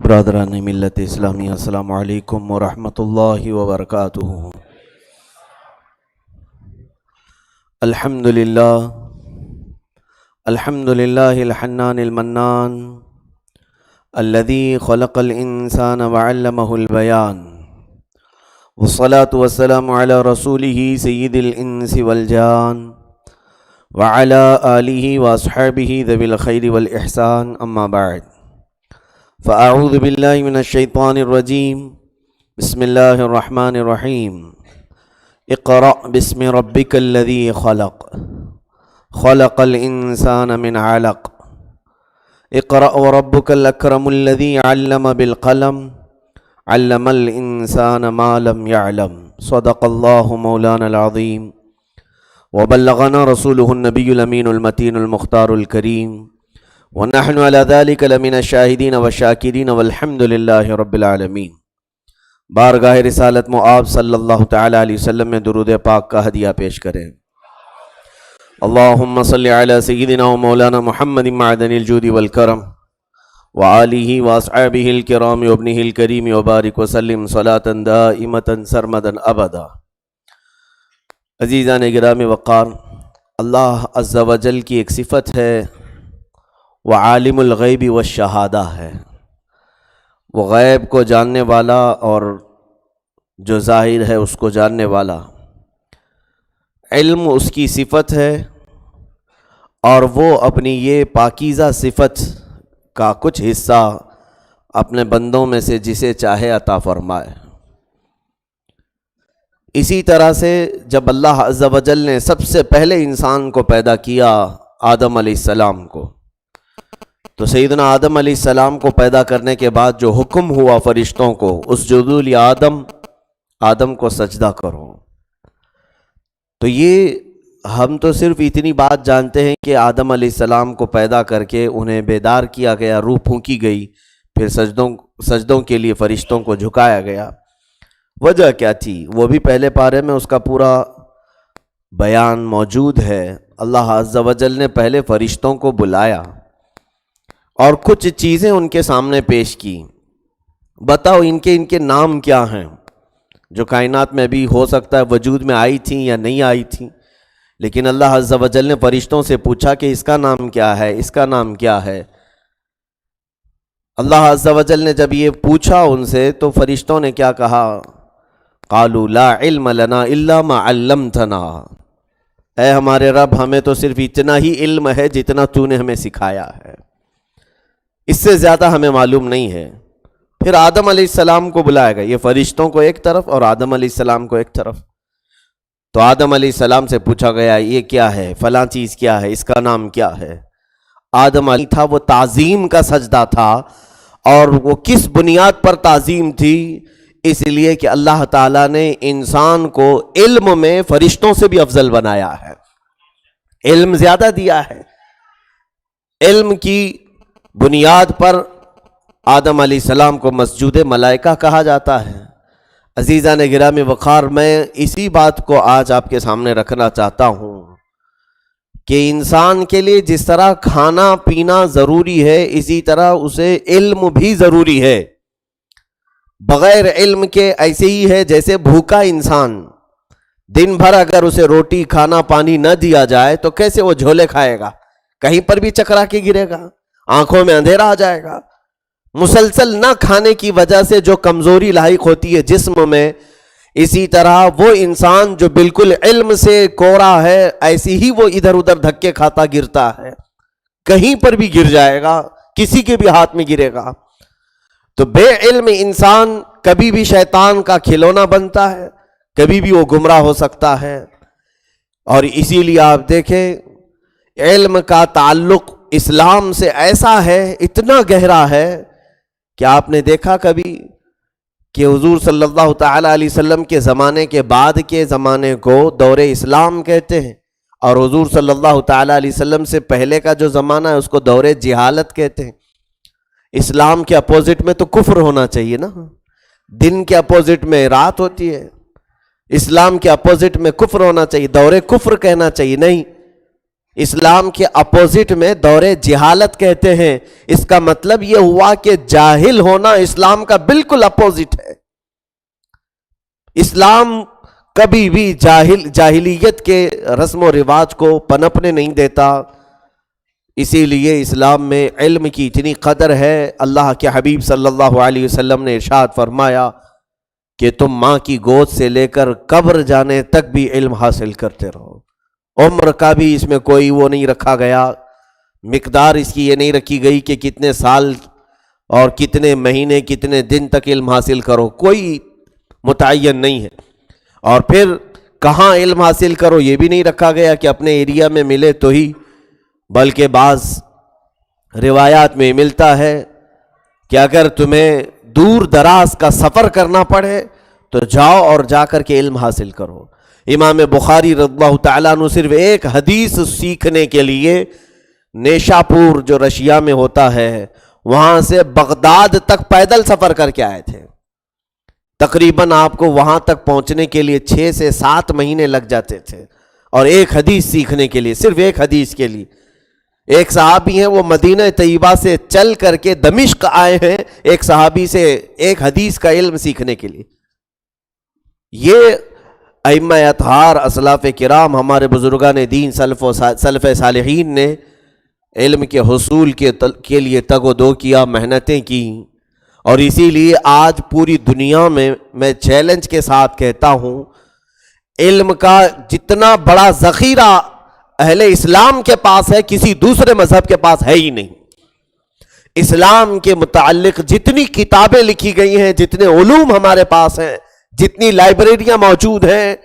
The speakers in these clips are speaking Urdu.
برادران ملت اسلامی، السلام علیکم ورحمۃ اللہ وبرکاتہ۔ الحمدللہ الحنان المنان الذي خلق الانسان وعلمه البیان، والصلاة والسلام على رسوله سید الانس والجان وعلى آلہ واصحابہ ذوی الخیر والاحسان، اما بعد فاعوذ باللہ من الشیطان الرجیم، بسم اللہ الرحمن الرحیم۔ اقرأ بسم ربک الذی خلق، خلق الانسان من علق، اقرأ وربک الاکرم الذی علم بالقلم، علم الانسان ما لم يعلم، صدق اللہ مولانا العظیم وبلغنا رسوله النبی الامین المتین المختار الکریم، ونحن على ذلك لمن الشاہدین والشاکرین والحمد للہ رب العالمین۔ بارگاہ رسالت مآب صلی اللہ تعالی علیہ وسلم میں درود پاک کا ہدیہ پیش کریں۔ اللہم صلی علی سیدنا و مولانا محمد معدن الجود والکرم وآلہ واصحابہ الکرام وابنہ الکریم وبارک وسلم صلاة دائمة سرمدا ابدا۔ عزیزان گرامی وقار، اللہ عز و جل کی ایک صفت ہے، وہ عالم الغیب والشہادہ ہے۔ وہ غیب کو جاننے والا اور جو ظاہر ہے اس کو جاننے والا۔ علم اس کی صفت ہے اور وہ اپنی یہ پاکیزہ صفت کا کچھ حصہ اپنے بندوں میں سے جسے چاہے عطا فرمائے۔ اسی طرح سے جب اللہ عز و جل نے سب سے پہلے انسان کو پیدا کیا، آدم علیہ السلام کو، تو سیدنا آدم علیہ السلام کو پیدا کرنے کے بعد جو حکم ہوا فرشتوں کو، اسجدوا لآدم، آدم کو سجدہ کرو، تو یہ ہم تو صرف اتنی بات جانتے ہیں کہ آدم علیہ السلام کو پیدا کر کے انہیں بیدار کیا گیا، روح پھونکی گئی، پھر سجدوں کے لیے فرشتوں کو جھکایا گیا۔ وجہ کیا تھی وہ بھی پہلے پارے میں اس کا پورا بیان موجود ہے۔ اللہ عز و جل نے پہلے فرشتوں کو بلایا اور کچھ چیزیں ان کے سامنے پیش کی، بتاؤ ان کے نام کیا ہیں، جو کائنات میں بھی ہو سکتا ہے وجود میں آئی تھیں یا نہیں آئی تھیں، لیکن اللہ عز و جل نے فرشتوں سے پوچھا کہ اس کا نام کیا ہے، اس کا نام کیا ہے۔ اللہ عز و جل نے جب یہ پوچھا ان سے تو فرشتوں نے کیا کہا؟ قالوا لا علم لنا الا ما علمتنا، اے ہمارے رب ہمیں تو صرف اتنا ہی علم ہے جتنا تو نے ہمیں سکھایا ہے، اس سے زیادہ ہمیں معلوم نہیں ہے۔ پھر آدم علیہ السلام کو بلایا گیا، یہ فرشتوں کو ایک طرف اور آدم علیہ السلام کو ایک طرف۔ تو آدم علیہ السلام سے پوچھا گیا یہ کیا ہے، فلاں چیز کیا ہے، اس کا نام کیا ہے۔ آدم علیہ تھا وہ تعظیم کا سجدہ تھا، اور وہ کس بنیاد پر تعظیم تھی؟ اس لیے کہ اللہ تعالیٰ نے انسان کو علم میں فرشتوں سے بھی افضل بنایا ہے، علم زیادہ دیا ہے۔ علم کی بنیاد پر آدم علیہ السلام کو مسجود ملائکہ کہا جاتا ہے۔ عزیزان گرامی وقار، میں اسی بات کو آج آپ کے سامنے رکھنا چاہتا ہوں کہ انسان کے لیے جس طرح کھانا پینا ضروری ہے، اسی طرح اسے علم بھی ضروری ہے۔ بغیر علم کے ایسے ہی ہے جیسے بھوکا انسان، دن بھر اگر اسے روٹی کھانا پانی نہ دیا جائے تو کیسے وہ جھولے کھائے گا؟ کہیں پر بھی چکرا کے گرے گا، آنکھوں میں اندھیرا آ جائے گا۔ مسلسل نہ کھانے کی وجہ سے جو کمزوری لاحق ہوتی ہے جسم میں، اسی طرح وہ انسان جو بالکل علم سے کورا ہے، ایسی ہی وہ ادھر ادھر دھکے کھاتا گرتا ہے، کہیں پر بھی گر جائے گا، کسی کے بھی ہاتھ میں گرے گا۔ تو بے علم انسان کبھی بھی شیطان کا کھلونا بنتا ہے، کبھی بھی وہ گمراہ ہو سکتا ہے۔ اور اسی لیے آپ دیکھیں علم کا تعلق اسلام سے ایسا ہے، اتنا گہرا ہے کہ آپ نے دیکھا کبھی کہ حضور صلی اللہ تعالی علیہ وسلم کے زمانے کے بعد کے زمانے کو دور اسلام کہتے ہیں، اور حضور صلی اللہ تعالی علیہ وسلم سے پہلے کا جو زمانہ ہے اس کو دور جہالت کہتے ہیں۔ اسلام کے اپوزٹ میں تو کفر ہونا چاہیے نا، دن کے اپوزٹ میں رات ہوتی ہے، اسلام کے اپوزٹ میں کفر ہونا چاہیے، دور کفر کہنا چاہیے، نہیں، اسلام کے اپوزٹ میں دور جہالت کہتے ہیں۔ اس کا مطلب یہ ہوا کہ جاہل ہونا اسلام کا بالکل اپوزٹ ہے۔ اسلام کبھی بھی جاہلیت کے رسم و رواج کو پنپنے نہیں دیتا۔ اسی لیے اسلام میں علم کی اتنی قدر ہے، اللہ کے حبیب صلی اللہ علیہ وسلم نے ارشاد فرمایا کہ تم ماں کی گود سے لے کر قبر جانے تک بھی علم حاصل کرتے رہو۔ عمر کا بھی اس میں کوئی وہ نہیں رکھا گیا، مقدار اس کی یہ نہیں رکھی گئی کہ کتنے سال اور کتنے مہینے کتنے دن تک علم حاصل کرو، کوئی متعین نہیں ہے۔ اور پھر کہاں علم حاصل کرو یہ بھی نہیں رکھا گیا کہ اپنے ایریا میں ملے تو ہی، بلکہ بعض روایات میں ملتا ہے کہ اگر تمہیں دور دراز کا سفر کرنا پڑے تو جاؤ اور جا کر کے علم حاصل کرو۔ امام بخاری رضی اللہ تعالیٰ عنہ صرف ایک حدیث سیکھنے کے لیے نیشا پور جو رشیا میں ہوتا ہے وہاں سے بغداد تک پیدل سفر کر کے آئے تھے۔ تقریباً آپ کو وہاں تک پہنچنے کے لیے 6 سے 7 مہینے لگ جاتے تھے، اور ایک حدیث سیکھنے کے لیے، صرف ایک حدیث کے لیے۔ ایک صحابی ہیں وہ مدینہ طیبہ سے چل کر کے دمشق آئے ہیں ایک صحابی سے ایک حدیث کا علم سیکھنے کے لیے۔ یہ ائمہ اطہار اسلاف کرام ہمارے بزرگان دین سلف صالحین نے علم کے حصول کے لیے تگ و دو کیا، محنتیں کی، اور اسی لیے آج پوری دنیا میں چیلنج کے ساتھ کہتا ہوں، علم کا جتنا بڑا ذخیرہ اہل اسلام کے پاس ہے کسی دوسرے مذہب کے پاس ہے ہی نہیں۔ اسلام کے متعلق جتنی کتابیں لکھی گئی ہیں، جتنے علوم ہمارے پاس ہیں، جتنی لائبریریاں موجود ہیں،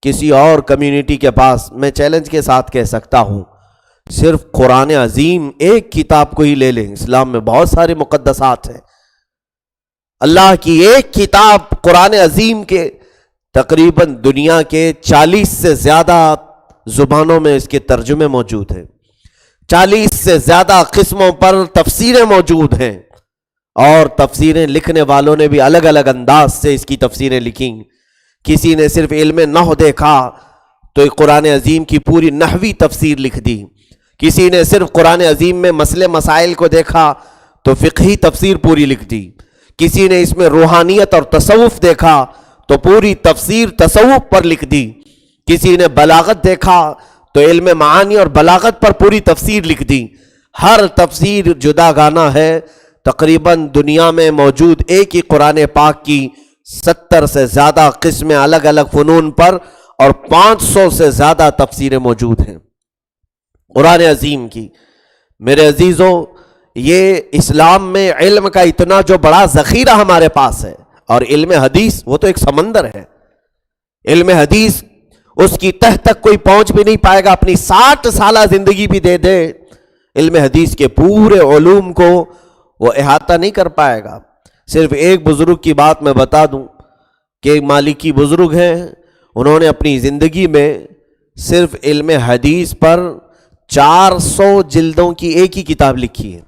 کسی اور کمیونٹی کے پاس میں چیلنج کے ساتھ کہہ سکتا ہوں صرف قرآن عظیم ایک کتاب کو ہی لے لیں، اسلام میں بہت سارے مقدسات ہیں، اللہ کی ایک کتاب قرآن عظیم کے تقریباً دنیا کے 40 سے زیادہ زبانوں میں اس کے ترجمے موجود ہیں، 40 سے زیادہ قسموں پر تفسیریں موجود ہیں، اور تفسیریں لکھنے والوں نے بھی الگ الگ انداز سے اس کی تفسیریں لکھیں۔ کسی نے صرف علم نحو دیکھا تو قرآن عظیم کی پوری نحوی تفسیر لکھ دی، کسی نے صرف قرآن عظیم میں مسئلے مسائل کو دیکھا تو فقہی تفسیر پوری لکھ دی، کسی نے اس میں روحانیت اور تصوف دیکھا تو پوری تفسیر تصوف پر لکھ دی، کسی نے بلاغت دیکھا تو علم معانی اور بلاغت پر پوری تفسیر لکھ دی۔ ہر تفسیر جدا گانا ہے۔ تقریباً دنیا میں موجود ایک ہی قرآن پاک کی 70 سے زیادہ قسمیں الگ الگ فنون پر اور 500 سے زیادہ تفسیریں موجود ہیں قرآن عظیم کی۔ میرے عزیزو، یہ اسلام میں علم کا اتنا جو بڑا ذخیرہ ہمارے پاس ہے، اور علم حدیث وہ تو ایک سمندر ہے۔ علم حدیث اس کی تہ تک کوئی پہنچ بھی نہیں پائے گا، اپنی 60 سالہ زندگی بھی دے دے علم حدیث کے پورے علوم کو وہ احاطہ نہیں کر پائے گا۔ صرف ایک بزرگ کی بات میں بتا دوں کہ ایک مالکی بزرگ ہیں، انہوں نے اپنی زندگی میں صرف علم حدیث پر 400 جلدوں کی ایک ہی کتاب لکھی ہے۔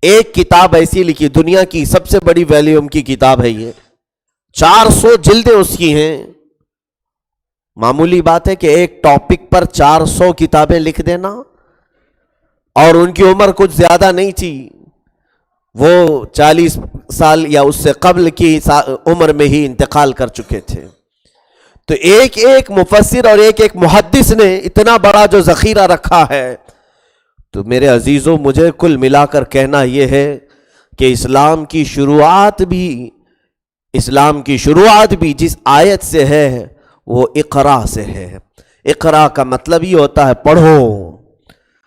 ایک کتاب ایسی لکھی، دنیا کی سب سے بڑی ویلیوم کی کتاب ہے یہ، 400 جلدیں اس کی ہیں۔ معمولی بات ہے کہ ایک ٹاپک پر 400 کتابیں لکھ دینا، اور ان کی عمر کچھ زیادہ نہیں تھی، وہ 40 سال یا اس سے قبل کی عمر میں ہی انتقال کر چکے تھے۔ تو ایک ایک مفسر اور ایک ایک محدث نے اتنا بڑا جو ذخیرہ رکھا ہے، تو میرے عزیزوں مجھے کل ملا کر کہنا یہ ہے کہ اسلام کی شروعات بھی جس آیت سے ہے وہ اقرا سے ہے۔ اقرا کا مطلب یہ ہوتا ہے پڑھو۔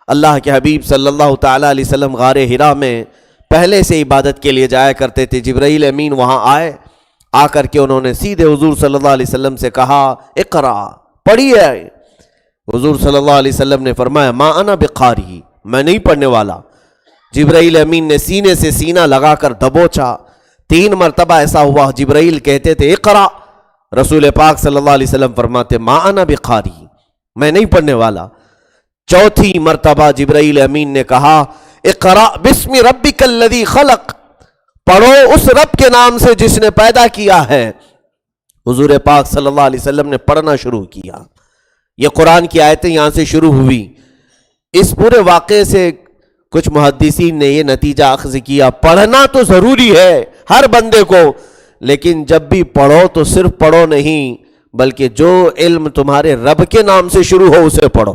اللہ کے حبیب صلی اللہ تعالیٰ علیہ وسلم غار حرا میں پہلے سے عبادت کے لیے جایا کرتے تھے، جبرائیل امین وہاں آئے، آ کر کے انہوں نے سیدھے حضور صلی اللہ علیہ وسلم سے کہا اقرا، پڑھیے۔ حضور صلی اللہ علیہ وسلم نے فرمایا ما انا بقاری، میں نہیں پڑھنے والا۔ جبرائیل امین نے سینے سے سینہ لگا کر دبوچا، 3 مرتبہ ایسا ہوا، جبرائیل کہتے تھے اقرا، رسول پاک صلی اللہ علیہ وسلم فرماتے ما انا بقاری، میں نہیں پڑھنے والا۔ 4تھی مرتبہ جبرائیل امین نے کہا اقرا بسم ربک الذی خلق، پڑھو اس رب کے نام سے جس نے پیدا کیا ہے۔ حضور پاک صلی اللہ علیہ وسلم نے پڑھنا شروع کیا۔ یہ قرآن کی آیتیں یہاں سے شروع ہوئی۔ اس پورے واقعے سے کچھ محدثین نے یہ نتیجہ اخذ کیا، پڑھنا تو ضروری ہے ہر بندے کو، لیکن جب بھی پڑھو تو صرف پڑھو نہیں، بلکہ جو علم تمہارے رب کے نام سے شروع ہو اسے پڑھو،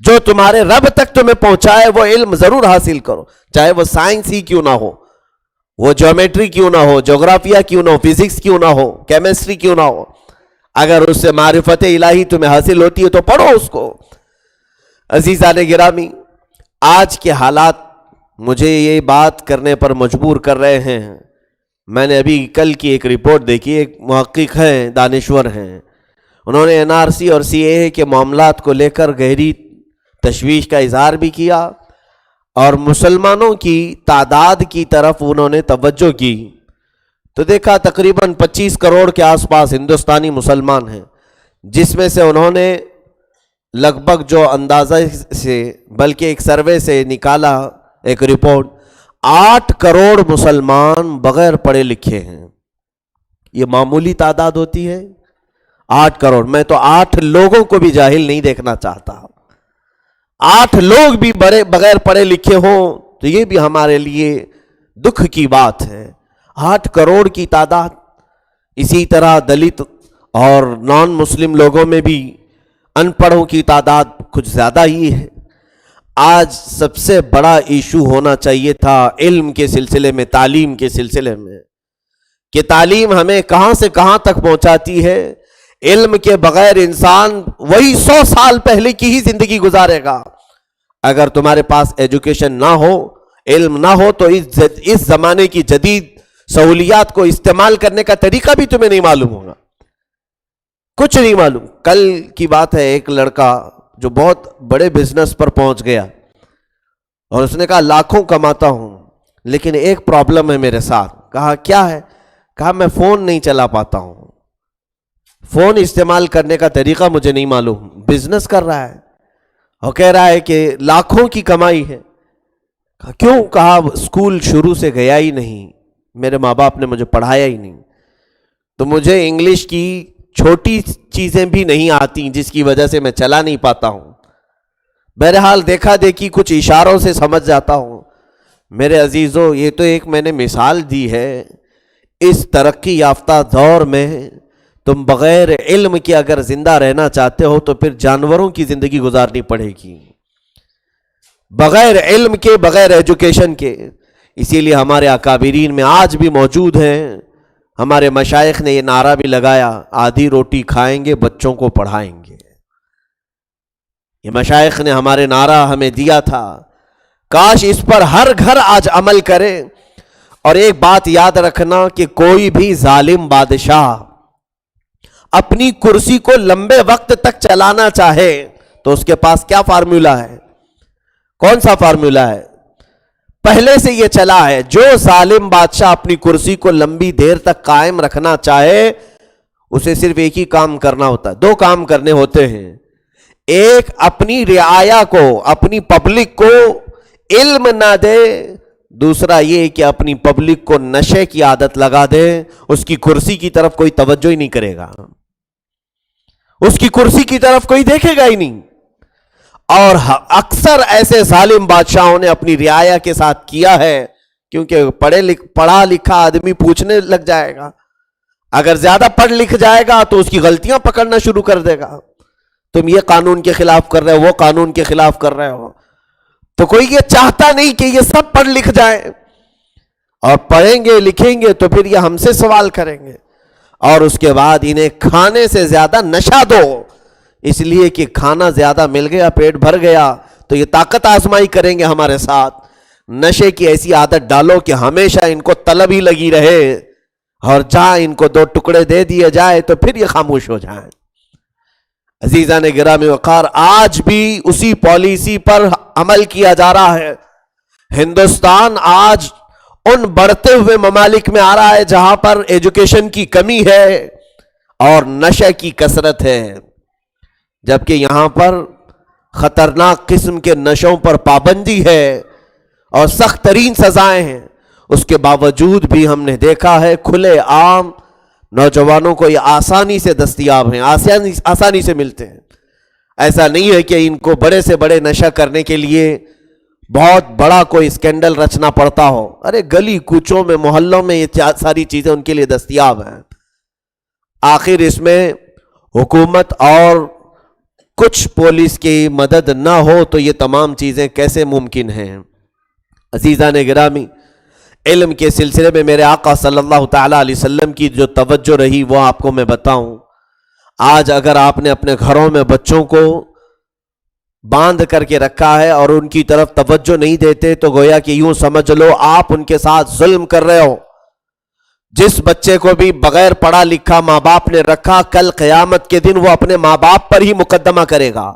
جو تمہارے رب تک تمہیں پہنچائے وہ علم ضرور حاصل کرو، چاہے وہ سائنس ہی کیوں نہ ہو، وہ جیومیٹری کیوں نہ ہو، جغرافیہ کیوں نہ ہو، فزکس کیوں نہ ہو، کیمسٹری کیوں نہ ہو، اگر اس سے معرفت الہی تمہیں حاصل ہوتی ہے تو پڑھو اس کو۔ عزیزان گرامی، آج کے حالات مجھے یہ بات کرنے پر مجبور کر رہے ہیں۔ میں نے ابھی کل کی ایک رپورٹ دیکھی، ایک محقق ہیں، دانشور ہیں، انہوں نے NRC اور CAA کے معاملات کو لے کر گہری تشویش کا اظہار بھی کیا، اور مسلمانوں کی تعداد کی طرف انہوں نے توجہ کی تو دیکھا تقریباً 25 کروڑ کے آس پاس ہندوستانی مسلمان ہیں، جس میں سے انہوں نے لگ بھگ جو اندازہ سے بلکہ ایک سروے سے نکالا ایک رپورٹ، 8 کروڑ مسلمان بغیر پڑھے لکھے ہیں۔ یہ معمولی تعداد ہوتی ہے؟ 8 کروڑ، میں تو 8 لوگوں کو بھی جاہل نہیں دیکھنا چاہتا۔ 8 لوگ بھی بغیر پڑھے لکھے ہوں تو یہ بھی ہمارے لیے دکھ کی بات ہے۔ 8 کروڑ کی تعداد، اسی طرح دلت اور نان مسلم لوگوں میں بھی ان پڑھوں کی تعداد کچھ زیادہ ہی ہے۔ آج سب سے بڑا ایشو ہونا چاہیے تھا علم کے سلسلے میں، تعلیم کے سلسلے میں، کہ تعلیم ہمیں کہاں سے کہاں تک پہنچاتی ہے۔ علم کے بغیر انسان وہی 100 سال پہلے کی ہی زندگی گزارے گا۔ اگر تمہارے پاس ایجوکیشن نہ ہو، علم نہ ہو، تو اس زمانے کی جدید سہولیات کو استعمال کرنے کا طریقہ بھی تمہیں نہیں معلوم ہوگا، کچھ نہیں معلوم۔ کل کی بات ہے، ایک لڑکا جو بہت بڑے بزنس پر پہنچ گیا اور اس نے کہا لاکھوں کماتا ہوں لیکن ایک پرابلم ہے میرے ساتھ۔ کہا کیا ہے؟ کہا میں فون نہیں چلا پاتا ہوں، فون استعمال کرنے کا طریقہ مجھے نہیں معلوم۔ بزنس کر رہا ہے اور کہہ رہا ہے کہ لاکھوں کی کمائی ہے۔ کہا کیوں؟ کہا اسکول شروع سے گیا ہی نہیں، میرے ماں باپ نے مجھے پڑھایا ہی نہیں، تو مجھے انگلش کی چھوٹی چیزیں بھی نہیں آتی جس کی وجہ سے میں چلا نہیں پاتا ہوں۔ بہرحال دیکھا دیکھی کچھ اشاروں سے سمجھ جاتا ہوں۔ میرے عزیزو، یہ تو ایک میں نے مثال دی ہے۔ اس ترقی یافتہ دور میں تم بغیر علم کے اگر زندہ رہنا چاہتے ہو تو پھر جانوروں کی زندگی گزارنی پڑے گی، بغیر علم کے، بغیر ایجوکیشن کے۔ اسی لیے ہمارے اکابرین میں آج بھی موجود ہیں، ہمارے مشائخ نے یہ نعرہ بھی لگایا، آدھی روٹی کھائیں گے، بچوں کو پڑھائیں گے۔ یہ مشائخ نے ہمارے نعرہ ہمیں دیا تھا، کاش اس پر ہر گھر آج عمل کرے۔ اور ایک بات یاد رکھنا کہ کوئی بھی ظالم بادشاہ اپنی کرسی کو لمبے وقت تک چلانا چاہے تو اس کے پاس کیا فارمولا ہے؟ کون سا فارمولا ہے؟ پہلے سے یہ چلا ہے، جو ظالم بادشاہ اپنی کرسی کو لمبی دیر تک قائم رکھنا چاہے اسے صرف ایک ہی کام کرنا ہوتا ہے، 2 کام کرنے ہوتے ہیں۔ ایک، اپنی رعایا کو، اپنی پبلک کو علم نہ دے، دوسرا یہ کہ اپنی پبلک کو نشے کی عادت لگا دے، اس کی کرسی کی طرف کوئی توجہ ہی نہیں کرے گا، اس کی کرسی کی طرف کوئی دیکھے گا ہی نہیں۔ اور اکثر ایسے ظالم بادشاہوں نے اپنی رعایا کے ساتھ کیا ہے، کیونکہ پڑھا لکھا آدمی پوچھنے لگ جائے گا، اگر زیادہ پڑھ لکھ جائے گا تو اس کی غلطیاں پکڑنا شروع کر دے گا، تم یہ قانون کے خلاف کر رہے ہو، وہ قانون کے خلاف کر رہے ہو۔ تو کوئی یہ چاہتا نہیں کہ یہ سب پڑھ لکھ جائیں، اور پڑھیں گے لکھیں گے تو پھر یہ ہم سے سوال کریں گے، اور اس کے بعد انہیں کھانے سے زیادہ نشہ دو، اس لیے کہ کھانا زیادہ مل گیا، پیٹ بھر گیا تو یہ طاقت آزمائی کریں گے ہمارے ساتھ۔ نشے کی ایسی عادت ڈالو کہ ہمیشہ ان کو طلب ہی لگی رہے، اور جہاں ان کو 2 ٹکڑے دے دیے جائے تو پھر یہ خاموش ہو جائیں۔ عزیزان گرامی وقار، آج بھی اسی پالیسی پر عمل کیا جا رہا ہے۔ ہندوستان آج ان بڑھتے ہوئے ممالک میں آ رہا ہے جہاں پر ایجوکیشن کی کمی ہے اور نشے کی کثرت ہے، جبکہ یہاں پر خطرناک قسم کے نشوں پر پابندی ہے اور سخت ترین سزائیں ہیں۔ اس کے باوجود بھی ہم نے دیکھا ہے کھلے عام نوجوانوں کو یہ آسانی سے دستیاب ہیں، آسانی سے ملتے ہیں۔ ایسا نہیں ہے کہ ان کو بڑے سے بڑے نشہ کرنے کے لیے بہت بڑا کوئی اسکینڈل رچنا پڑتا ہو. ارے گلی کوچوں میں محلوں میں یہ ساری چیزیں ان کے لیے دستیاب ہیں. آخر اس میں حکومت اور کچھ پولیس کی مدد نہ ہو تو یہ تمام چیزیں کیسے ممکن ہیں؟ عزیزان گرامی، علم کے سلسلے میں میرے آقا صلی اللہ تعالی علیہ وسلم کی جو توجہ رہی وہ آپ کو میں بتاؤں. آج اگر آپ نے اپنے گھروں میں بچوں کو باندھ کر کے رکھا ہے اور ان کی طرف توجہ نہیں دیتے تو گویا کہ یوں سمجھ لو آپ ان کے ساتھ ظلم کر رہے ہو. جس بچے کو بھی بغیر پڑھا لکھا ماں باپ نے رکھا، کل قیامت کے دن وہ اپنے ماں باپ پر ہی مقدمہ کرے گا.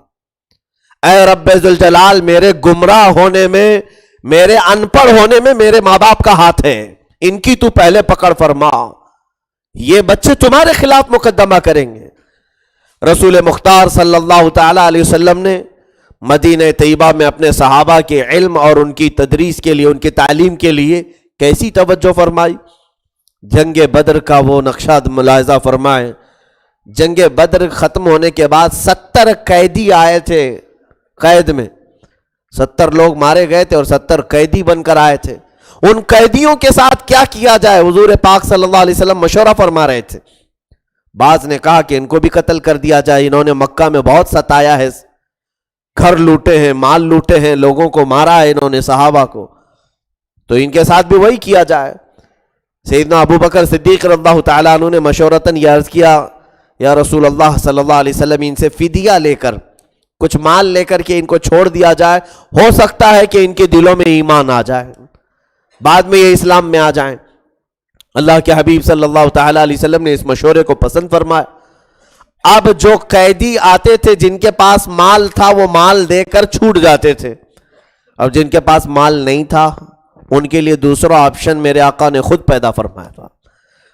اے رب ذوالجلال، میرے گمراہ ہونے میں، میرے ان پڑھ ہونے میں میرے ماں باپ کا ہاتھ ہے، ان کی تو پہلے پکڑ فرما. یہ بچے تمہارے خلاف مقدمہ کریں گے. رسول مختار صلی اللہ تعالی علیہ وسلم نے مدینہ طیبہ میں اپنے صحابہ کے علم اور ان کی تدریس کے لیے، ان کی تعلیم کے لیے کیسی توجہ فرمائی. جنگ بدر کا وہ نقشہ ملاحظہ فرمائیں. جنگ بدر ختم ہونے کے بعد 70 قیدی آئے تھے. قید میں 70 لوگ مارے گئے تھے اور 70 قیدی بن کر آئے تھے. ان قیدیوں کے ساتھ کیا کیا جائے حضور پاک صلی اللہ علیہ وسلم مشورہ فرما رہے تھے. بعض نے کہا کہ ان کو بھی قتل کر دیا جائے، انہوں نے مکہ میں بہت ستایا ہے، گھر لوٹے ہیں، مال لوٹے ہیں، لوگوں کو مارا ہے انہوں نے، صحابہ کو، تو ان کے ساتھ بھی وہی کیا جائے. سیدنا ابو بکر صدیق رضی اللہ تعالیٰ عنہ نے مشورتاً یہ عرض کیا، یا رسول اللہ صلی اللہ علیہ وسلم، ان سے فدیہ لے کر، کچھ مال لے کر کے ان کو چھوڑ دیا جائے، ہو سکتا ہے کہ ان کے دلوں میں ایمان آ جائے، بعد میں یہ اسلام میں آ جائیں. اللہ کے حبیب صلی اللہ تعالیٰ علیہ وسلم نے اس مشورے کو پسند فرمایا. اب جو قیدی آتے تھے جن کے پاس مال تھا وہ مال دے کر چھوٹ جاتے تھے، اور جن کے پاس مال نہیں تھا ان کے لیے دوسرا آپشن میرے آقا نے خود پیدا فرمایا تھا.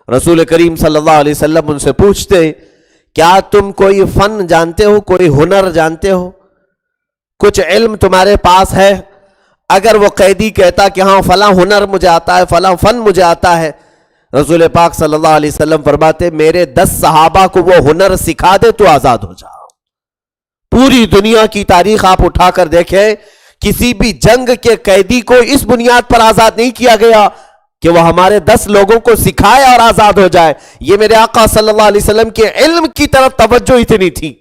رسول کریم صلی اللہ علیہ وسلم ان سے پوچھتے، کیا تم کوئی فن جانتے ہو، کوئی ہنر جانتے ہو، کچھ علم تمہارے پاس ہے؟ اگر وہ قیدی کہتا کہ ہاں فلاں ہنر مجھے آتا ہے، فلاں فن مجھے آتا ہے، رسول پاک صلی اللہ علیہ وسلم فرماتے میرے 10 صحابہ کو وہ ہنر سکھا دے تو آزاد ہو جاؤ. پوری دنیا کی تاریخ آپ اٹھا کر دیکھیں، کسی بھی جنگ کے قیدی کو اس بنیاد پر آزاد نہیں کیا گیا کہ وہ ہمارے 10 لوگوں کو سکھائے اور آزاد ہو جائے. یہ میرے آقا صلی اللہ علیہ وسلم کے علم کی طرف توجہ اتنی تھی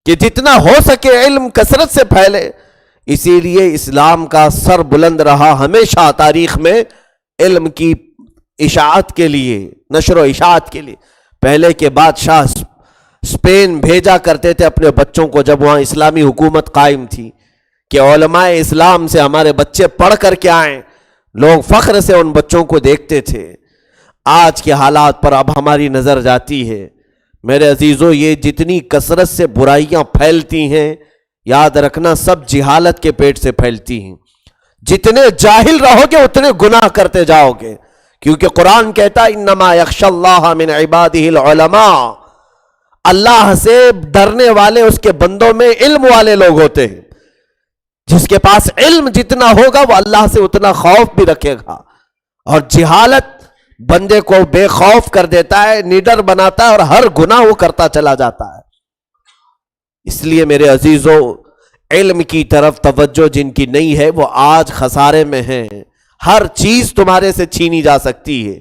کہ جتنا ہو سکے علم کثرت سے پھیلے. اسی لیے اسلام کا سر بلند رہا ہمیشہ تاریخ میں علم کی اشاعت کے لیے، نشر و اشاعت کے لیے. پہلے کے بادشاہ اسپین بھیجا کرتے تھے اپنے بچوں کو جب وہاں اسلامی حکومت قائم تھی کہ علماء اسلام سے ہمارے بچے پڑھ کر کے آئیں. لوگ فخر سے ان بچوں کو دیکھتے تھے. آج کے حالات پر اب ہماری نظر جاتی ہے. میرے عزیزو، یہ جتنی کثرت سے برائیاں پھیلتی ہیں، یاد رکھنا سب جہالت کے پیٹ سے پھیلتی ہیں. جتنے جاہل رہو گے اتنے گناہ کرتے جاؤ گے، کیونکہ قرآن کہتا ہے انما یخشی اللہ من عبادہ العلماء، اللہ سے ڈرنے والے اس کے بندوں میں علم والے لوگ ہوتے ہیں. جس کے پاس علم جتنا ہوگا وہ اللہ سے اتنا خوف بھی رکھے گا. اور جہالت بندے کو بے خوف کر دیتا ہے، نڈر بناتا ہے، اور ہر گناہ وہ کرتا چلا جاتا ہے. اس لیے میرے عزیزو، علم کی طرف توجہ جن کی نہیں ہے وہ آج خسارے میں ہیں. ہر چیز تمہارے سے چھینی جا سکتی ہے.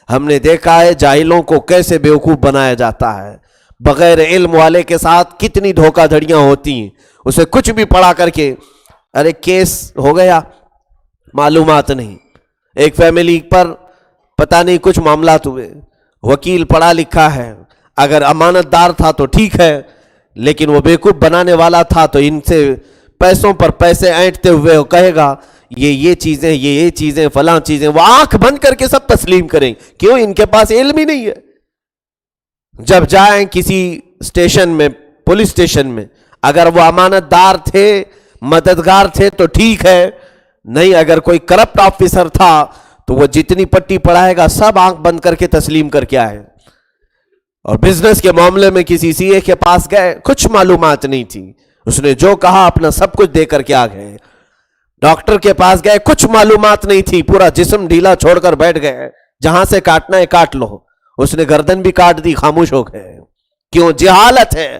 ہم نے دیکھا ہے جاہلوں کو کیسے بیوقوف بنایا جاتا ہے. بغیر علم والے کے ساتھ کتنی دھوکہ دھڑیاں ہوتی ہیں. اسے کچھ بھی پڑھا کر کے، ارے کیس ہو گیا، معلومات نہیں. ایک فیملی پر پتہ نہیں کچھ معاملات ہوئے، وکیل پڑھا لکھا ہے، اگر امانت دار تھا تو ٹھیک ہے، لیکن وہ بیوقوف بنانے والا تھا تو ان سے پیسوں پر پیسے اینٹتے ہوئے وہ کہے گا یہ چیزیں، یہ چیزیں، فلاں چیزیں، وہ آنکھ بند کر کے سب تسلیم کریں. کیوں؟ ان کے پاس علم ہی نہیں ہے. جب جائیں کسی اسٹیشن میں، پولیس اسٹیشن میں، اگر وہ امانت دار تھے، مددگار تھے تو ٹھیک ہے، نہیں اگر کوئی کرپٹ آفیسر تھا تو وہ جتنی پٹی پڑھائے گا سب آنکھ بند کر کے تسلیم کر کے آئے. اور بزنس کے معاملے میں کسی سی اے کے پاس گئے، کچھ معلومات نہیں تھی، اس نے جو کہا اپنا سب کچھ دے کر کے آ گئے. ڈاکٹر کے پاس گئے، کچھ معلومات نہیں تھی، پورا جسم ڈھیلا چھوڑ کر بیٹھ گئے، جہاں سے کاٹنا ہے کاٹ لو. اس نے گردن بھی کاٹ دی، خاموش ہو گئے. کیوں؟ جہالت ہے.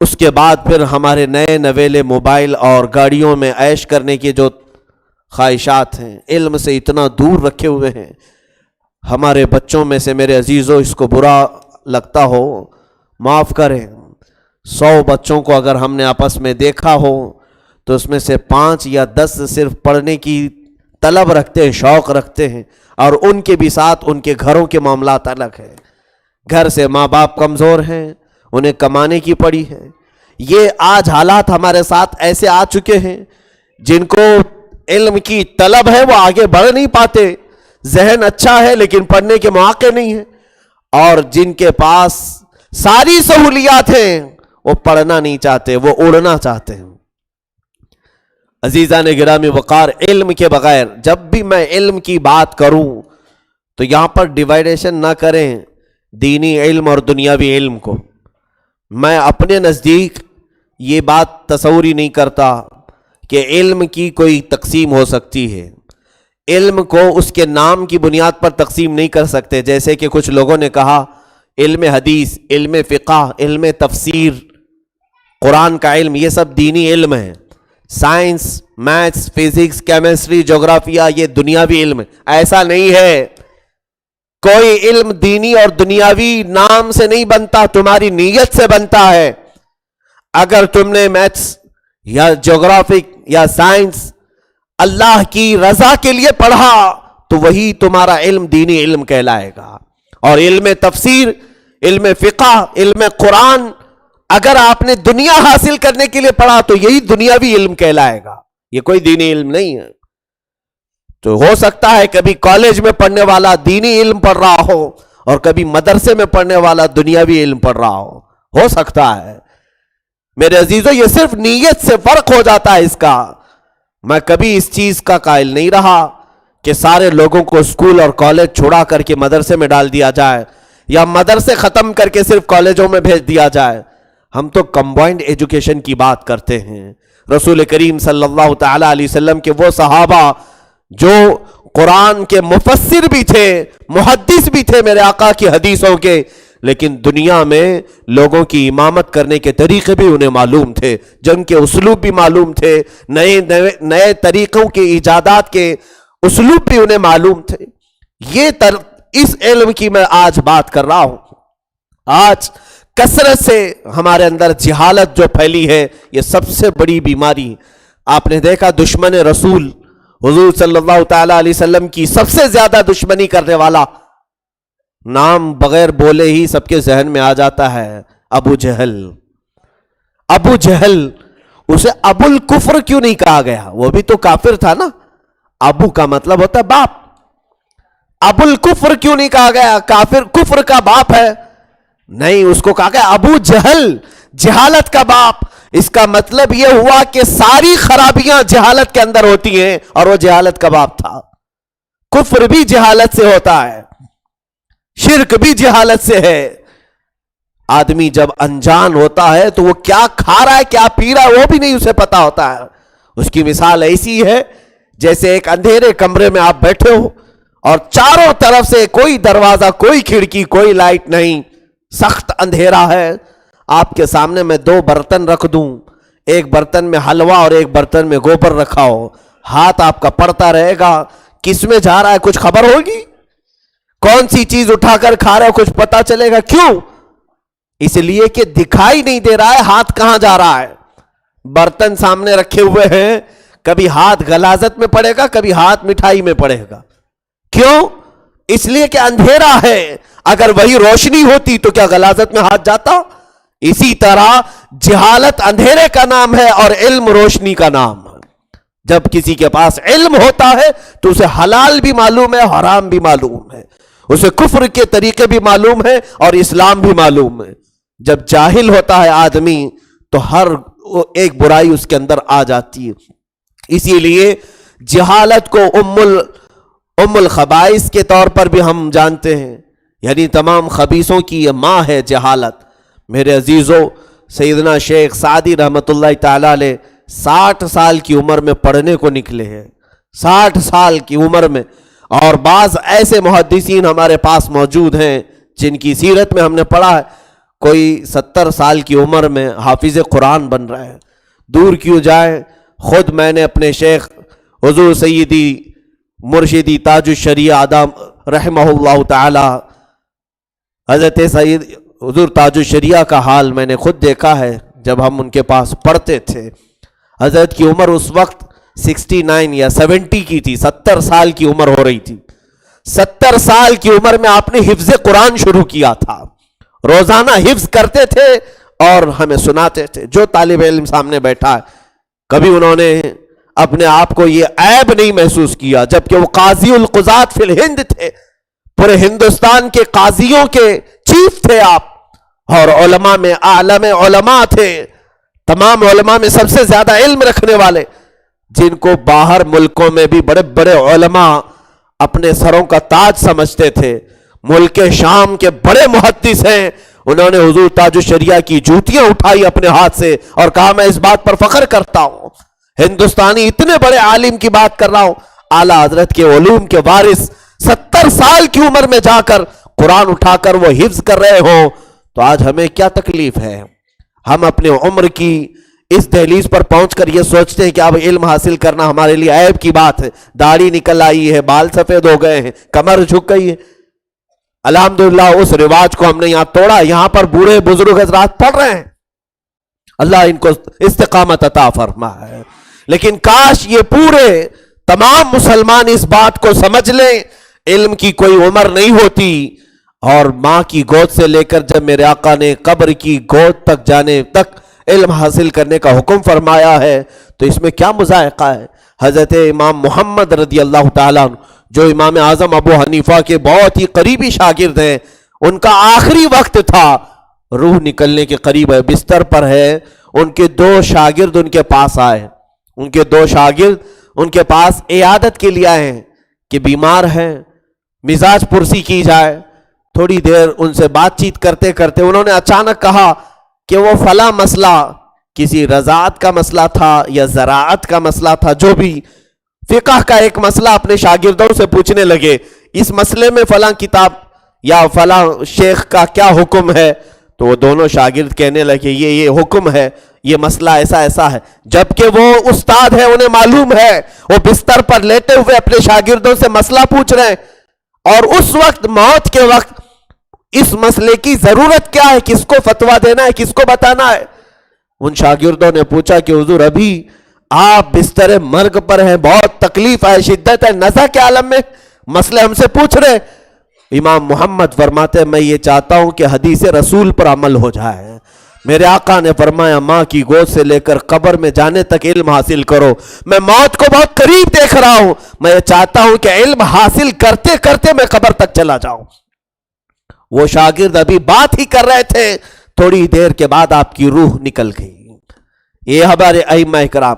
اس کے بعد پھر ہمارے نئے نویلے موبائل اور گاڑیوں میں عیش کرنے کی جو خواہشات ہیں، علم سے اتنا دور رکھے ہوئے ہیں۔ ہمارے بچوں میں سے میرے عزیزو اس کو برا لگتا ہو معاف کریں، 100 بچوں کو اگر ہم نے آپس میں دیکھا ہو تو اس میں سے 5 یا 10 صرف پڑھنے کی طلب رکھتے ہیں، شوق رکھتے ہیں، اور ان کے بھی ساتھ ان کے گھروں کے معاملات الگ ہیں۔ گھر سے ماں باپ کمزور ہیں، انہیں کمانے کی پڑی ہے۔ یہ آج حالات ہمارے ساتھ ایسے آ چکے ہیں، جن کو علم کی طلب ہے وہ آگے بڑھ نہیں پاتے، ذہن اچھا ہے لیکن پڑھنے کے مواقع نہیں ہیں، اور جن کے پاس ساری سہولیات ہیں وہ پڑھنا نہیں چاہتے، وہ اڑنا چاہتے ہیں۔ عزیزان گرامی وقار، علم کے بغیر جب بھی میں علم کی بات کروں تو یہاں پر ڈیوائیڈیشن نہ کریں دینی علم اور دنیاوی علم کو۔ میں اپنے نزدیک یہ بات تصور ہی نہیں کرتا کہ علم کی کوئی تقسیم ہو سکتی ہے۔ علم کو اس کے نام کی بنیاد پر تقسیم نہیں کر سکتے، جیسے کہ کچھ لوگوں نے کہا علم حدیث، علم فقہ، علم تفسیر، قرآن کا علم، یہ سب دینی علم ہے۔ سائنس، میتھس، فزکس، کیمسٹری، جغرافیہ یہ دنیاوی علم ہے۔ ایسا نہیں ہے، کوئی علم دینی اور دنیاوی نام سے نہیں بنتا، تمہاری نیت سے بنتا ہے۔ اگر تم نے میتھس یا جغرافک یا سائنس اللہ کی رضا کے لیے پڑھا تو وہی تمہارا علم دینی علم کہلائے گا۔ اور علم تفسیر، علم فقہ، علم قرآن اگر آپ نے دنیا حاصل کرنے کے لیے پڑھا تو یہی دنیاوی علم کہلائے گا، یہ کوئی دینی علم نہیں ہے۔ تو ہو سکتا ہے کبھی کالج میں پڑھنے والا دینی علم پڑھ رہا ہو اور کبھی مدرسے میں پڑھنے والا دنیاوی علم پڑھ رہا ہو سکتا ہے۔ میرے عزیزو، یہ صرف نیت سے فرق ہو جاتا ہے اس کا۔ میں کبھی اس چیز کا قائل نہیں رہا کہ سارے لوگوں کو اسکول اور کالج چھوڑا کر کے مدرسے میں ڈال دیا جائے یا مدرسے ختم کر کے صرف کالجوں میں بھیج دیا جائے۔ ہم تو کمبائنڈ ایجوکیشن کی بات کرتے ہیں۔ رسول کریم صلی اللہ تعالی علیہ وسلم کے وہ صحابہ جو قرآن کے مفسر بھی تھے، محدث بھی تھے میرے آقا کی حدیثوں کے، لیکن دنیا میں لوگوں کی امامت کرنے کے طریقے بھی انہیں معلوم تھے، جنگ کے اسلوب بھی معلوم تھے، نئے طریقوں کے ایجادات کے اسلوب بھی انہیں معلوم تھے۔ اس علم کی میں آج بات کر رہا ہوں۔ آج کثرت سے ہمارے اندر جہالت جو پھیلی ہے، یہ سب سے بڑی بیماری۔ آپ نے دیکھا دشمن رسول حضور صلی اللہ تعالی علیہ وسلم کی سب سے زیادہ دشمنی کرنے والا نام بغیر بولے ہی سب کے ذہن میں آ جاتا ہے، ابو جہل۔ ابو جہل، اسے ابو الکفر کیوں نہیں کہا گیا؟ وہ بھی تو کافر تھا نا۔ ابو کا مطلب ہوتا ہے باپ، ابو الکفر کیوں نہیں کہا گیا؟ کافر کفر کا باپ ہے، نہیں، اس کو کہا گیا ابو جہل، جہالت کا باپ۔ اس کا مطلب یہ ہوا کہ ساری خرابیاں جہالت کے اندر ہوتی ہیں، اور وہ جہالت کا باپ تھا۔ کفر بھی جہالت سے ہوتا ہے، شرک بھی جہالت سے ہے۔ آدمی جب انجان ہوتا ہے تو وہ کیا کھا رہا ہے کیا پی رہا ہے وہ بھی نہیں اسے پتا ہوتا ہے۔ اس کی مثال ایسی ہے جیسے ایک اندھیرے کمرے میں آپ بیٹھے ہو اور چاروں طرف سے کوئی دروازہ، کوئی کھڑکی، کوئی لائٹ نہیں، سخت اندھیرا ہے۔ آپ کے سامنے میں 2 برتن رکھ دوں، ایک برتن میں حلوہ اور ایک برتن میں گوبر رکھا ہو، ہاتھ آپ کا پڑتا رہے گا، کس میں جا رہا ہے کچھ خبر ہوگی؟ کون سی چیز اٹھا کر کھا رہا ہے کچھ پتا چلے گا؟ کیوں؟ اس لیے کہ دکھائی نہیں دے رہا ہے ہاتھ کہاں جا رہا ہے۔ برتن سامنے رکھے ہوئے ہیں، کبھی ہاتھ غلاظت میں پڑے گا، کبھی ہاتھ مٹھائی میں پڑے گا۔ کیوں؟ اس لیے کہ اندھیرا ہے۔ اگر وہی روشنی ہوتی تو کیا غلاظت میں ہاتھ جاتا؟ اسی طرح جہالت اندھیرے کا نام ہے اور علم روشنی کا نام ہے۔ جب کسی کے پاس علم ہوتا ہے تو اسے حلال بھی معلوم ہے، حرام بھی معلوم ہے، اسے کفر کے طریقے بھی معلوم ہے اور اسلام بھی معلوم ہے۔ جب جاہل ہوتا ہے آدمی تو ہر ایک برائی اس کے اندر آ جاتی ہے۔ اسی لیے جہالت کو ام الخبائث کے طور پر بھی ہم جانتے ہیں، یعنی تمام خبیثوں کی یہ ماں ہے جہالت۔ میرے عزیزو، سیدنا شیخ سعدی رحمت اللہ تعالی علیہ 60 سال کی عمر میں پڑھنے کو نکلے ہیں، 60 سال کی عمر میں۔ اور بعض ایسے محدثین ہمارے پاس موجود ہیں جن کی سیرت میں ہم نے پڑھا ہے، کوئی 70 سال کی عمر میں حافظ قرآن بن رہا ہے، دور کیوں جائے، خود میں نے اپنے شیخ حضور سیدی مرشدی تاج الشریعہ آدم رحمہ اللہ تعالی حضرت سید حضور تاج الشریعہ کا حال میں نے خود دیکھا ہے جب ہم ان کے پاس پڑھتے تھے۔ حضرت کی عمر اس وقت 69 یا 70 کی تھی، 70 سال کی عمر ہو رہی تھی۔ 70 سال کی عمر میں آپ نے حفظ قرآن شروع کیا تھا، روزانہ حفظ کرتے تھے اور ہمیں سناتے تھے۔ جو طالب علم سامنے بیٹھا ہے، کبھی انہوں نے اپنے آپ کو یہ عیب نہیں محسوس کیا، جبکہ وہ قاضی القضات فی الہند تھے، پورے ہندوستان کے قاضیوں کے چیف تھے آپ، اور علماء میں عالم علماء تھے، تمام علماء میں سب سے زیادہ علم رکھنے والے، جن کو باہر ملکوں میں بھی بڑے بڑے علماء اپنے سروں کا تاج سمجھتے تھے۔ ملک شام کے بڑے محدث ہیں، انہوں نے حضور تاج الشریعہ کی جوتیاں اٹھائی اپنے ہاتھ سے اور کہا میں اس بات پر فخر کرتا ہوں، ہندوستانی اتنے بڑے عالم کی بات کر رہا ہوں، اعلیٰ حضرت کے علوم کے وارث 70 سال کی عمر میں جا کر قرآن اٹھا کر وہ حفظ کر رہے ہوں، تو آج ہمیں کیا تکلیف ہے؟ ہم اپنے عمر کی اس دہلیز پر پہنچ کر یہ سوچتے ہیں کہ اب علم حاصل کرنا ہمارے لیے عیب کی بات ہے، داڑھی نکل آئی ہے، بال سفید ہو گئے ہیں، کمر جھک گئی ہے۔ الحمدللہ اس رواج کو ہم نے یہاں توڑا، یہاں پر بوڑھے بزرگ حضرات پڑھ رہے ہیں، اللہ ان کو استقامت عطا فرمائے۔ لیکن کاش یہ پورے تمام مسلمان اس بات کو سمجھ لیں، علم کی کوئی عمر نہیں ہوتی، اور ماں کی گود سے لے کر جب میرے آقا نے قبر کی گود تک جانے تک علم حاصل کرنے کا حکم فرمایا ہے، تو اس میں کیا مذائقہ ہے؟ حضرت امام محمد رضی اللہ تعالیٰ عنہ، جو امام اعظم ابو حنیفہ کے بہت ہی قریبی شاگرد ہیں، ان کا آخری وقت تھا، روح نکلنے کے قریب ہے، بستر پر ہے، ان کے 2 شاگرد ان کے پاس آئے، ان کے 2 شاگرد ان کے پاس عیادت کے لیے آئے ہیں کہ بیمار ہیں، مزاج پرسی کی جائے۔ تھوڑی دیر ان سے بات چیت کرتے کرتے انہوں نے اچانک کہا کہ وہ فلاں مسئلہ کسی رضاعت کا مسئلہ تھا یا زراعت کا مسئلہ تھا، جو بھی فقہ کا ایک مسئلہ اپنے شاگردوں سے پوچھنے لگے، اس مسئلے میں فلاں کتاب یا فلاں شیخ کا کیا حکم ہے؟ تو وہ دونوں شاگرد کہنے لگے یہ حکم ہے، یہ مسئلہ ایسا ایسا ہے، جبکہ وہ استاد ہے، انہیں معلوم ہے، وہ بستر پر لیٹے ہوئے اپنے شاگردوں سے مسئلہ پوچھ رہے ہیں، اور اس وقت موت کے وقت اس مسئلے کی ضرورت کیا ہے، کس کو فتویٰ دینا ہے، کس کو بتانا ہے؟ ان شاگردوں نے پوچھا کہ حضور ابھی آپ بستر مرگ پر ہیں، بہت تکلیف ہے، شدت ہے، نزع کے عالم میں مسئلے ہم سے پوچھ رہے۔ امام محمد فرماتے میں یہ چاہتا ہوں کہ حدیث رسول پر عمل ہو جائے۔ میرے آقا نے فرمایا ماں کی گود سے لے کر قبر میں جانے تک علم حاصل کرو، میں موت کو بہت قریب دیکھ رہا ہوں، میں یہ چاہتا ہوں کہ علم حاصل کرتے کرتے میں قبر تک چلا جاؤں۔ وہ شاگرد ابھی بات ہی کر رہے تھے، تھوڑی دیر کے بعد آپ کی روح نکل گئی۔ یہ ہمارے ائمہ کرام،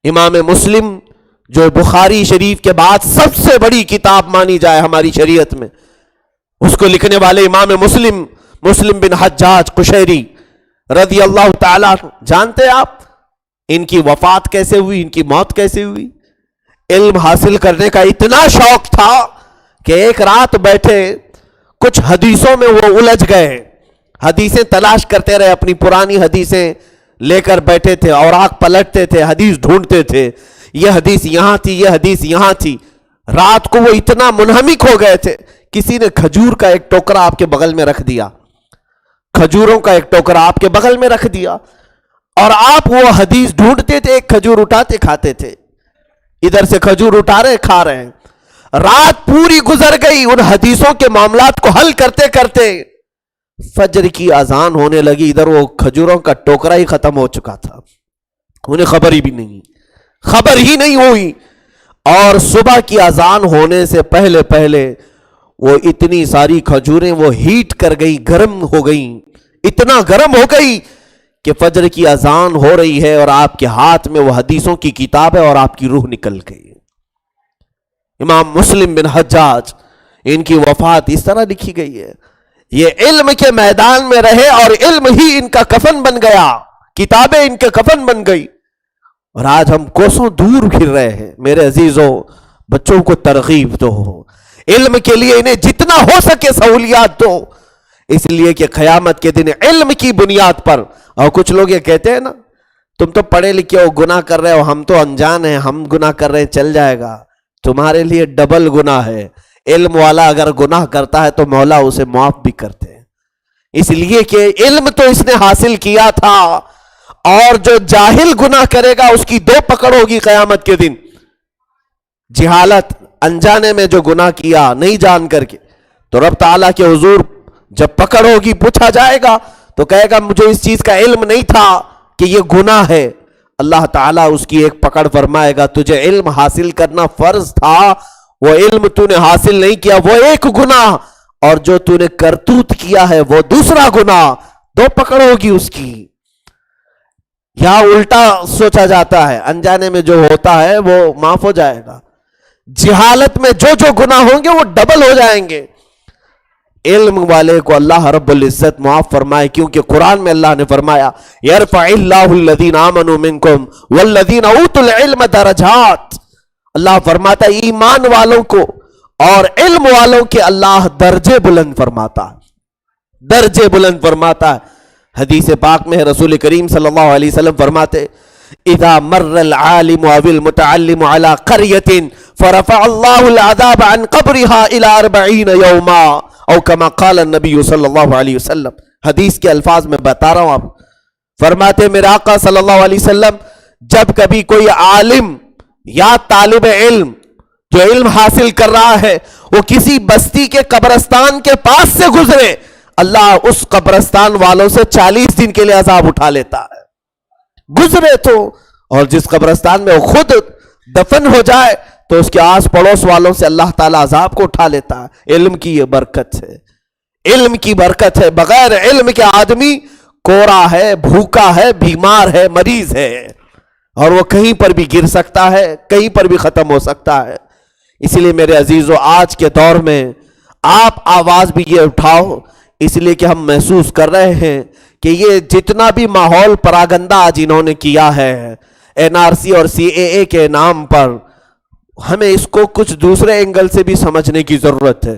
امام مسلم جو بخاری شریف کے بعد سب سے بڑی کتاب مانی جائے ہماری شریعت میں، اس کو لکھنے والے امام مسلم بن حجاج قشیری رضی اللہ تعالیٰ، جانتے آپ ان کی وفات کیسے ہوئی، ان کی موت کیسے ہوئی؟ علم حاصل کرنے کا اتنا شوق تھا کہ ایک رات بیٹھے، کچھ حدیثوں میں وہ الجھ گئے، حدیثیں تلاش کرتے رہے، اپنی پرانی حدیثیں لے کر بیٹھے تھے اور آنکھ پلٹتے تھے، حدیث ڈھونڈتے تھے، یہ حدیث یہاں تھی، یہ حدیث یہاں تھی۔ رات کو وہ اتنا منہمک ہو گئے تھے، کسی نے کھجور کا ایک ٹوکرا آپ کے بغل میں رکھ دیا، کھجوروں کا ایک ٹوکرا آپ کے بغل میں رکھ دیا، اور آپ وہ حدیث ڈھونڈتے تھے، ایک کھجور اٹھاتے کھاتے تھے، ادھر سے کھجور اٹھا رہے کھا رہے ہیں۔ رات پوری گزر گئی ان حدیثوں کے معاملات کو حل کرتے کرتے، فجر کی اذان ہونے لگی، ادھر وہ کھجوروں کا ٹوکرا ہی ختم ہو چکا تھا، انہیں خبر ہی نہیں ہوئی، اور صبح کی اذان ہونے سے پہلے وہ اتنی ساری کھجوریں وہ ہیٹ کر گئی، گرم ہو گئی، اتنا گرم ہو گئی کہ فجر کی اذان ہو رہی ہے اور آپ کے ہاتھ میں وہ حدیثوں کی کتاب ہے اور آپ کی روح نکل گئی۔ امام مسلم بن حجاج، ان کی وفات اس طرح لکھی گئی ہے، یہ علم کے میدان میں رہے اور علم ہی ان کا کفن بن گیا، کتابیں ان کے کفن بن گئی، اور آج ہم کوسوں دور پھر رہے ہیں۔ میرے عزیزوں، بچوں کو ترغیب دو، علم کے لیے انہیں جتنا ہو سکے سہولیات دو، اس لیے کہ قیامت کے دن علم کی بنیاد پر، اور کچھ لوگ یہ کہتے ہیں نا تم تو پڑھے لکھے ہو گناہ کر رہے ہو، ہم تو انجان ہیں، ہم گناہ کر رہے ہیں چل جائے گا، تمہارے لیے ڈبل گناہ ہے۔ علم والا اگر گناہ کرتا ہے تو مولا اسے معاف بھی کرتے ہیں، اس لیے کہ علم تو اس نے حاصل کیا تھا، اور جو جاہل گناہ کرے گا اس کی دو پکڑ ہوگی قیامت کے دن، جہالت، انجانے میں جو گناہ کیا نہیں جان کر کے، تو رب تعالیٰ کے حضور جب پکڑ ہوگی پوچھا جائے گا تو کہے گا مجھے اس چیز کا علم نہیں تھا کہ یہ گناہ ہے۔ اللہ تعالیٰ اس کی ایک پکڑ فرمائے گا، تجھے علم حاصل کرنا فرض تھا، وہ علم تو نے حاصل نہیں کیا، وہ ایک گناہ، اور جو تو نے کرتوت کیا ہے وہ دوسرا گناہ، دو پکڑ ہوگی اس کی۔ یہاں الٹا سوچا جاتا ہے، انجانے میں جو ہوتا ہے وہ معاف ہو جائے گا، جہالت میں جو جو گناہ ہوں گے وہ ڈبل ہو جائیں گے۔ علم والے کو اللہ رب العزت معاف فرمائے، کیونکہ قرآن میں اللہ نے فرمایا یرفع اللہ الذین آمنوا منکم والذین اوتوا العلم درجات، اللہ فرماتا ہے ایمان والوں کو اور علم والوں کے اللہ درجے بلند فرماتا ہے، درجے بلند فرماتا ہے۔ حدیث پاک میں رسول کریم صلی اللہ علیہ وسلم فرماتے اذا مر العالم او المتعلم على قرية فرفع الله العذاب عن قبرها الى 40 يوما، او كما قال النبی صلی اللہ علیہ وسلم، حدیث کے الفاظ میں بتا رہا ہوں آپ، فرماتے میرے آقا صلی اللہ علیہ وسلم جب کبھی کوئی عالم یا طالب علم جو علم حاصل کر رہا ہے وہ کسی بستی کے قبرستان کے پاس سے گزرے، اللہ اس قبرستان والوں سے 40 دن کے لیے عذاب اٹھا لیتا ہے، گزرے تو، اور جس قبرستان میں وہ خود دفن ہو جائے تو اس کے آس پڑوس والوں سے اللہ تعالیٰ عذاب کو اٹھا لیتا ہے۔ علم کی یہ برکت ہے، علم کی برکت ہے، بغیر علم کے آدمی کورا ہے، بھوکا ہے، بیمار ہے، مریض ہے، اور وہ کہیں پر بھی گر سکتا ہے، کہیں پر بھی ختم ہو سکتا ہے۔ اس لیے میرے عزیزو آج کے دور میں آپ آواز بھی یہ اٹھاؤ، اس لیے کہ ہم محسوس کر رہے ہیں کہ یہ جتنا بھی ماحول پراگندہ آج انہوں نے کیا ہے این آر سی اور سی اے اے کے نام پر، ہمیں اس کو کچھ دوسرے اینگل سے بھی سمجھنے کی ضرورت ہے۔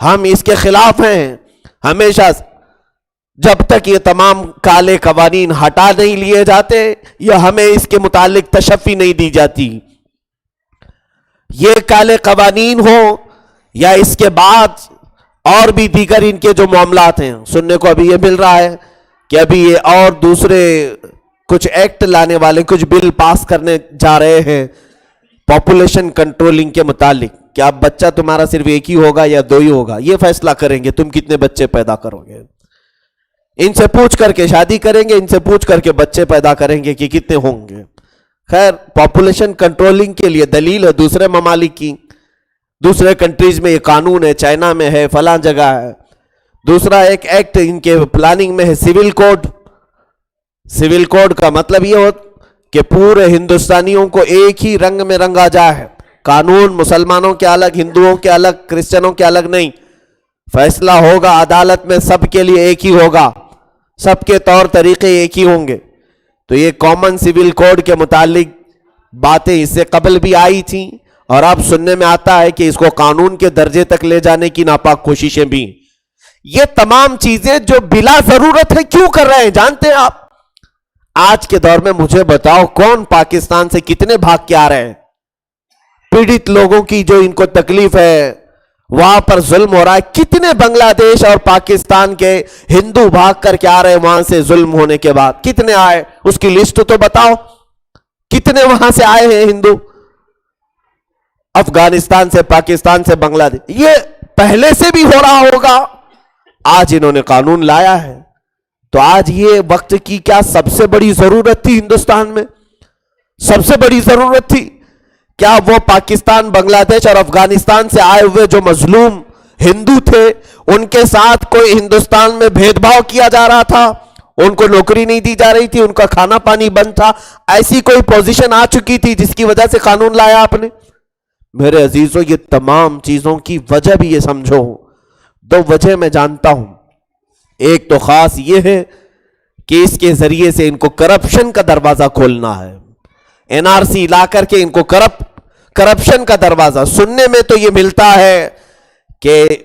ہم اس کے خلاف ہیں ہمیشہ، جب تک یہ تمام کالے قوانین ہٹا نہیں لیے جاتے یا ہمیں اس کے متعلق تشفی نہیں دی جاتی۔ یہ کالے قوانین ہوں یا اس کے بعد اور بھی دیگر ان کے جو معاملات ہیں، سننے کو ابھی یہ مل رہا ہے کہ ابھی یہ اور دوسرے کچھ ایکٹ لانے والے، کچھ بل پاس کرنے جا رہے ہیں پاپولیشن کنٹرولنگ کے متعلق، کہ اب بچہ تمہارا صرف ایک ہی ہوگا یا دو ہی ہوگا، یہ فیصلہ کریں گے تم کتنے بچے پیدا کرو گے، ان سے پوچھ کر کے شادی کریں گے، ان سے پوچھ کر کے بچے پیدا کریں گے کہ کتنے ہوں گے۔ خیر پاپولیشن کنٹرولنگ کے لیے دلیل ہے دوسرے ممالک کی، دوسرے کنٹریز میں یہ قانون ہے، چائنا میں ہے، فلاں جگہ ہے۔ دوسرا ایک ایکٹ ان کے پلاننگ میں ہے سول کوڈ۔ سول کوڈ کا مطلب یہ ہو کہ پورے ہندوستانیوں کو ایک ہی رنگ میں رنگا جائے، قانون مسلمانوں کے الگ، ہندوؤں کے الگ، کرسچنوں کے الگ نہیں، فیصلہ ہوگا عدالت میں سب کے لیے ایک ہی ہوگا، سب کے طور طریقے ایک ہی ہوں گے۔ تو یہ کامن سول کوڈ کے متعلق باتیں اس سے قبل بھی آئی تھیں، اور اب سننے میں آتا ہے کہ اس کو قانون کے درجے تک لے جانے کی ناپاک کوششیں بھی۔ یہ تمام چیزیں جو بلا ضرورت ہے کیوں کر رہے ہیں جانتے ہیں آپ؟ آج کے دور میں مجھے بتاؤ کون پاکستان سے کتنے بھاگ کے آ رہے ہیں؟ پیڑت لوگوں کی جو ان کو تکلیف ہے، وہاں پر ظلم ہو رہا ہے، کتنے بنگلہ دیش اور پاکستان کے ہندو بھاگ کر کے آ رہے ہیں وہاں سے ظلم ہونے کے بعد؟ کتنے آئے اس کی لسٹ تو بتاؤ، کتنے وہاں سے آئے ہیں ہندو؟ افغانستان سے، پاکستان سے، بنگلہ دیش، یہ پہلے سے بھی ہو رہا ہوگا، آج انہوں نے قانون لایا ہے۔ تو آج یہ وقت کی کیا سب سے بڑی ضرورت تھی ہندوستان میں؟ سب سے بڑی ضرورت تھی کیا وہ پاکستان، بنگلہ دیش اور افغانستان سے آئے ہوئے جو مظلوم ہندو تھے ان کے ساتھ کوئی ہندوستان میں بھید بھاؤ کیا جا رہا تھا؟ ان کو نوکری نہیں دی جا رہی تھی، ان کا کھانا پانی بند تھا، ایسی کوئی پوزیشن آ چکی تھی جس کی وجہ سے قانون لایا آپ نے؟ میرے عزیزوں یہ تمام چیزوں کی وجہ بھی یہ سمجھو، دو وجہ میں جانتا ہوں۔ ایک تو خاص یہ ہے کہ اس کے ذریعے سے ان کو کرپشن کا دروازہ کھولنا ہے، این آر سی لا کر کے ان کو کرپشن کا دروازہ۔ سننے میں تو یہ ملتا ہے کہ